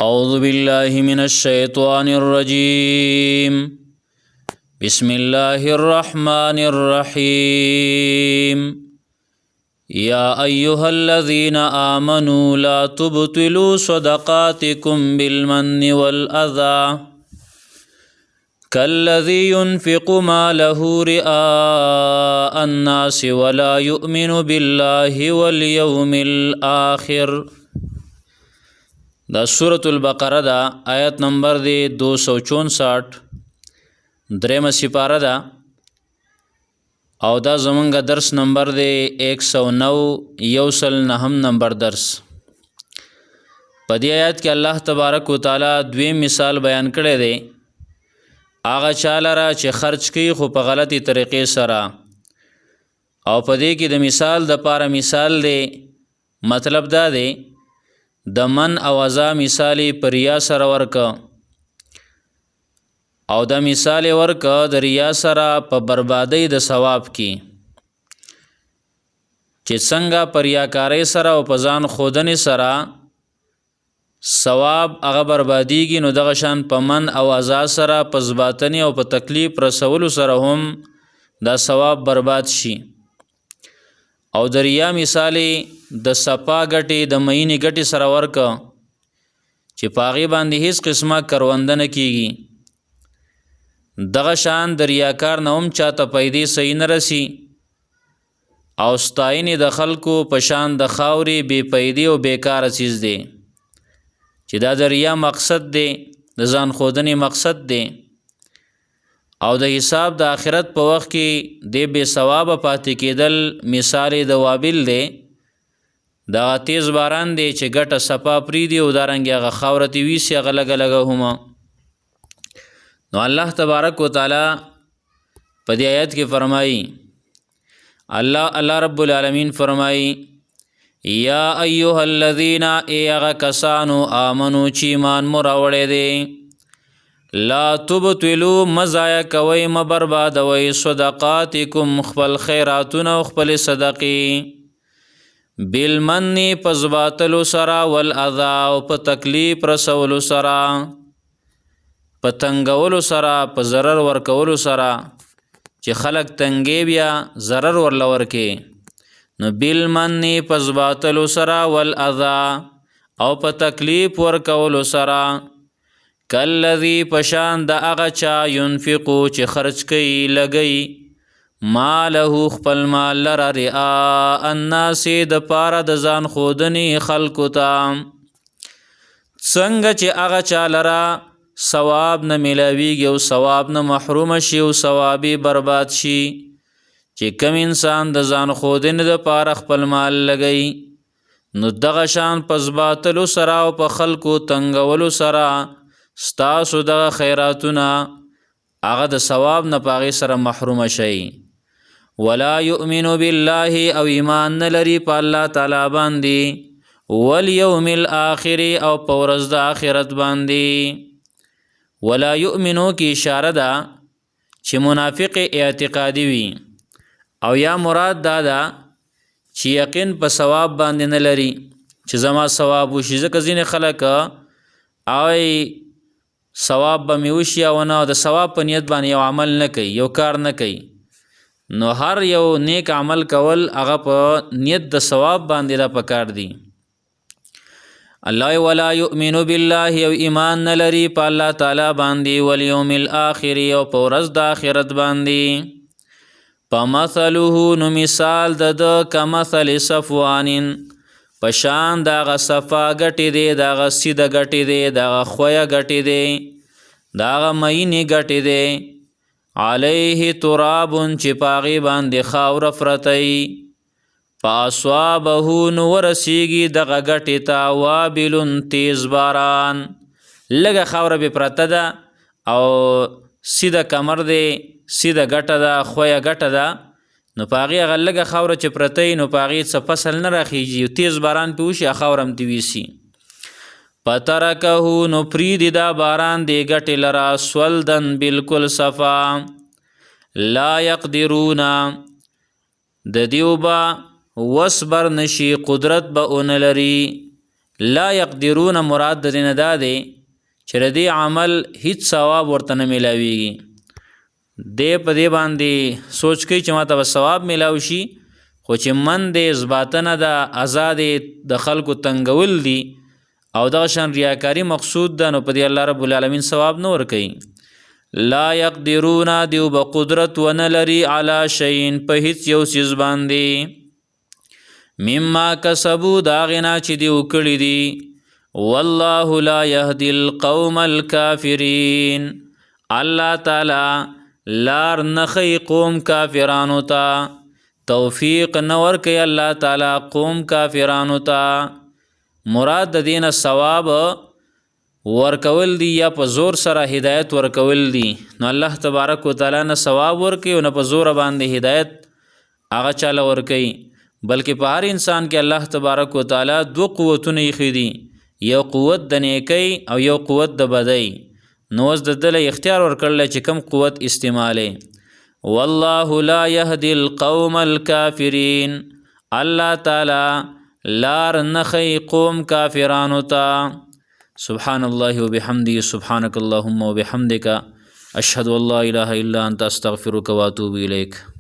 أعوذ بالله من الشيطان الرجيم. بسم الله الرحمن الرحيم. يا أيها الذين آمنوا لا تبطلوا صدقاتكم بالمن والأذى كالذي ينفق ماله رئاء الناس ولا يؤمن بالله واليوم الآخر. دا سورة البقرہ دا آیت نمبر دی 264 دریم سپارہ دا او دا زمانگا درس نمبر دی 109 یوسل نهم نمبر درس. پدی آیت کې الله تبارک و تعالی دویم مثال بیان کړی دی. آغا چاله را چې خرچ کوي خو په غلطی طریقې سره او پدی کې د مثال د پاره مثال دی. مطلب دا دی د من او ازا مثالی پر ریا سره ورک او د مثال ورک د ریا سره په بربادی د ثواب کې چې څنګه پر ریاکاری سره او په ځان خودنې سره ثواب هغه بربادیږي، نو دغه شان په من او ازا سره په ځباطنې او په تکلیف رسولو سره هم دا ثواب برباد شي. او د ریا مثالی د صفا ګټې د مینې ګټې سره ورک چې په هغې باندې هیڅ قسمه کرونده نه کیږي. دغه شان د ریاکار نه هم چاته پیدې صحیح نه رسي او ستاینې د خلکو په شان د خاورې بې پیدې او بیکاره چیز دی چې دا د ریا مقصد دی، د ځان ښودنې مقصد دی او د حساب د آخرت په وخت کې د بې ثوابه پاتې کېدل مثال د وابل دی. دغه تیز باران دی چې ګټه صفا پرېږدي او دارنګې هغه خاوره تې ویسي هغه لږه لږه هم. نو الله تبارک و تعالی په دې آیت کې فرمایي، الله رب العالمین فرمایي یا ایها الذین ای هغه کسانو آمنو چې ایمان مو راوړی دی لا تبطلوا مضایع کوئ مبربادوئ صدقاتکم خپل خیراتونه او خپل صدقې بالمن په ځباطلو سره والاذی او په تکلیف رسولو سره په تنګولو سره په ضرر ورکولو سره چې خلک تنګې بیا ضرر ورله ورکې. نو بالمن په ځباطلو سره والاذی او په تکلیف ورکولو سره کالذی پشان د هغه چا ینفقو چې خرچ کوي لګوي ماله خپل مال لره رئاء الناس د پاره د ځان ښودنې خلکو ته. څنګه چې هغه چا لره ثواب نه میلاویږي او ثواب نه محرومه شي او ثواب برباد شي چې کم انسان د ځان ښودنې دپاره خپل مال لګوي، نو دغه شان په ځباطلو سره او په خلکو تنګولو سره ستاسو دغه خیراتونه هغه د ثواب نه په هغې سره محرومه شئ. ولا یؤمنو بالله او ایمان نه لري په الله تعالی باندې والیوم الآخر او په ورځ د آخرت باندې. ولا یؤمنو کې اشاره ده چې منافق اعتقادي وي او یا مراد دا ده چې یقین په ثواب باندې نه لري چې زما ثواب وشي. ځکه ځینې خلک اوی ثواب به مې وشي او نه د ثواب په نیت باندې یو عمل نه کوي، یو کار نه کوي. نو هر یو نیک عمل کول هغه په نیت د ثواب باندې دا پکار دی. الله ولا یؤمنو بالله او ایمان نه لري په الله تعالی باندې والیوم الآخر او په ورځ د آخرت باندې. فمثله نو مثال د کمثل صفوان پشان دغه صفا ګټې دی، دغه سیده ګټې دی، دغه خویه ګټې دی، دغه مینې ګټې دی علیه تراب چې په هغې باندې خاوره پرتی فاصابه نو ورسیږي دغه ګټې ته وابل تیز باران. لږه خاوره به پرته ده او سیده کمر دی، سیده ګټه ده، خویه ګټه ده، نو په هغې هغه لږه خاوره چې پرته وي نو په هغې څه فصل نه راخیږي، تیز باران پې وشي خاوره هم تې ویسي. فترکه نو پریږدي دا باران دې ګټې لره سولدن بالکل صفا لا یقدرون د دیو به وصبر نشي قدرت به اون لري لا یقدرون مراد د دې نه دا دی چې د دې عمل هیڅ ثواب ورته نه میلاویږي. دی په دې باندې سوچ کوي چې ماته به ثواب میلاو شي، خو چې من دی اثباتنه د آزاد د خلکو تنګول دي او دغه شان ریاکاری مقصود ده، نو په دې الله رب العالمین ثواب نه ورکوي. لا یقدرون دیو به قدرت ونه لري علی شیء په هیڅ یو څیز باندې مما کسبو دا غنا چې دی وکړي دي. والله لا یهدی القوم الکافرین الله تعالی لار نخی قوم کافرانو ته، توفیق نور کوي الله تعالی قوم کافرانو ته. مراد د دین ثواب ورکول دی یا په زور سره هدایت ورکول دی، نو الله تبارک وتعالی نه ثواب ورکوي او نه په زور باندې هدایت هغه چاله ورکوي، بلکې په هر انسان کې الله تبارک وتعالی دو قوتونه ایښي دي، یو قوت د نیکی او یو قوت د بدی، نو اوس د دله اختیار ورکړلی چې کم قوت استعمالی. والله لا یهدی القوم الکافرین الله تعالی لار نخی قوم کافرانو ته. سبحان الله وبحمده سبحانك اللهم وبحمدك أشهد أن لا إله إلا أنت أستغفرك وأتوب إليك.